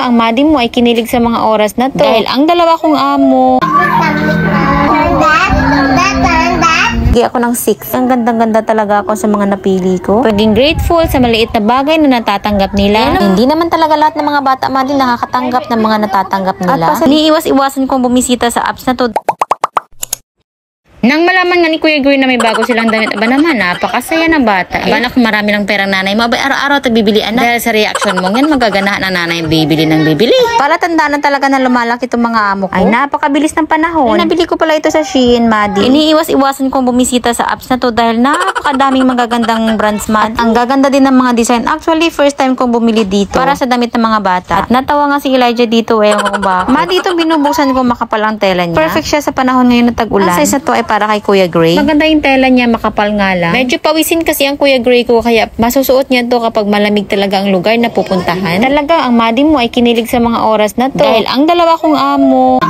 Talaga, ang Madi mo ay kinilig sa mga oras na to. Dahil ang dalawa kong amo, bigay ako ng 6. Ang gandang-ganda talaga ako sa mga napili ko. Paging grateful sa maliit na bagay na natatanggap nila. Hindi naman talaga lahat ng mga bata Madi nakakatanggap ng mga natatanggap nila. At iniiwas-iwasan kong bumisita sa apps na to. Nang malaman nga ni Kuya Gray na may bago silang damit, aba naman, napakasaya ng bata. Aba naku, marami lang perang nanay mo. Abay, araw-araw tagbibilian na. Dahil sa reaction mo, yan magaganahan ng nanay bibili ng bibili. Para tandaan na talaga na lumalaki itong mga amo ko. Ay, napakabilis ng panahon. Ay, nabili ko pala ito sa Shein, Madi. Iniiwas-iwasan kong bumisita sa apps na to dahil napakadaming magagandang brands, Madi. Ang gaganda din ng mga design. Actually, first time kong bumili dito para sa damit ng mga bata. At natawa nga si Elijah dito, ewan ko kung bakit. Madi, itong binubuksan ko makapal ang tela niya. Perfect siya sa panahon ngayon na tag-ulan. Ang size na to ay para kay Kuya Gray. Maganda yung tela niya, makapal nga lang. Medyo pawisin kasi ang Kuya Gray ko, kaya masusuot niya to kapag malamig talaga ang lugar na pupuntahan. Talaga, ang Madi mo ay kinilig sa mga oras na to. Dahil ang dalawa kong amo,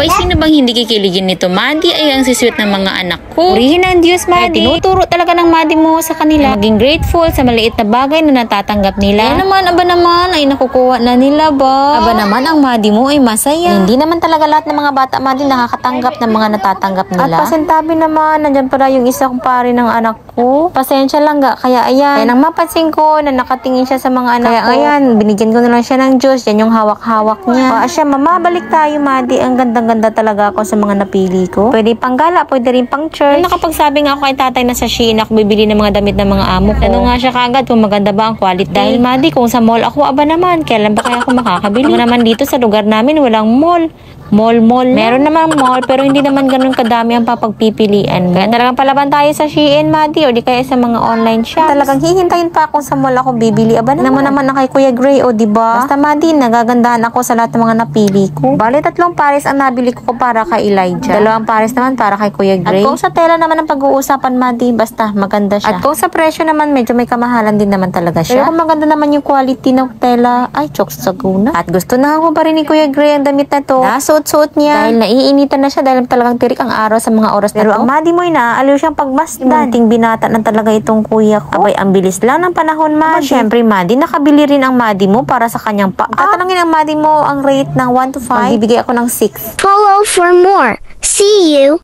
ay, sino bang hindi kikiligin nito, Madi? Ay, ang sisweet ng mga anak ko. Purihin ang Diyos, Madi. Tinuturo talaga ng Madi mo sa kanila. Maging grateful sa maliit na bagay na natatanggap nila. Ay naman, aba naman, ay nakukuha na nila ba? Aba naman, ang Madi mo ay masaya. Hindi naman talaga lahat ng mga bata, Madi, nakakatanggap ng mga natatanggap nila. At pasintabi naman, nandyan pala yung isa kong pare ng anak ko. Pasensya lang ga, kaya ayan. Kaya nang mapansin ko na nakatingin siya sa mga anak ko. Kaya ayan, binigyan ko na lang siya ng Diyos. Yan yung hawak-hawak niya. Siya, mama, balik tayo, Madi. Ang ganda talaga ako sa mga napili ko. Pwede pang gala, pwede rin pang church. Nakapagsabi nga ako kay tatay na sa Shein ako bibili ng mga damit ng mga amo ko. Ano nga siya kagad kung maganda ba ang quality. Dahil Madi, kung sa mall ako, aba naman, kailan ba kaya ako makakabili? Ako naman dito sa lugar namin, walang mall. Mall. Meron naman mall, pero hindi naman ganun kadami ang papagpipilian. Kaya talagang palaban tayo sa Shein, Madi, o di kaya sa mga online shops. Talagang hihintayin pa ako sa mall ako bibili. Aba naman na kay Kuya Gray, o diba? Basta Madi, nagagandahan ako sa lahat ng mga napili ko. Bali, 3 pares ang nabili ko para kay Elijah. 2 pares naman para kay Kuya Gray. At kung sa tela naman ang pag-uusapan, Madi, basta maganda siya. At kung sa presyo naman, medyo may kamahalan din naman talaga siya. Pero kung maganda naman yung quality ng tela, ay, chokes sa guna. At gusto na ako pa rin ni Kuya Gray ang damit na to. Suot niya. Dahil naiinitan na siya dahil talagang tirik ang araw sa mga oras na to. Pero ang Madi mo na, aliw siyang pagmasdan. Ting binata na talaga itong kuya ko. Abay, ang bilis lang ng panahon, Madi. Siyempre, Madi, nakabili rin ang Madi mo para sa kanyang tatanungin ang Madi mo ang rate ng 1 to 5. Magbibigay ako ng 6. Follow for more. See you.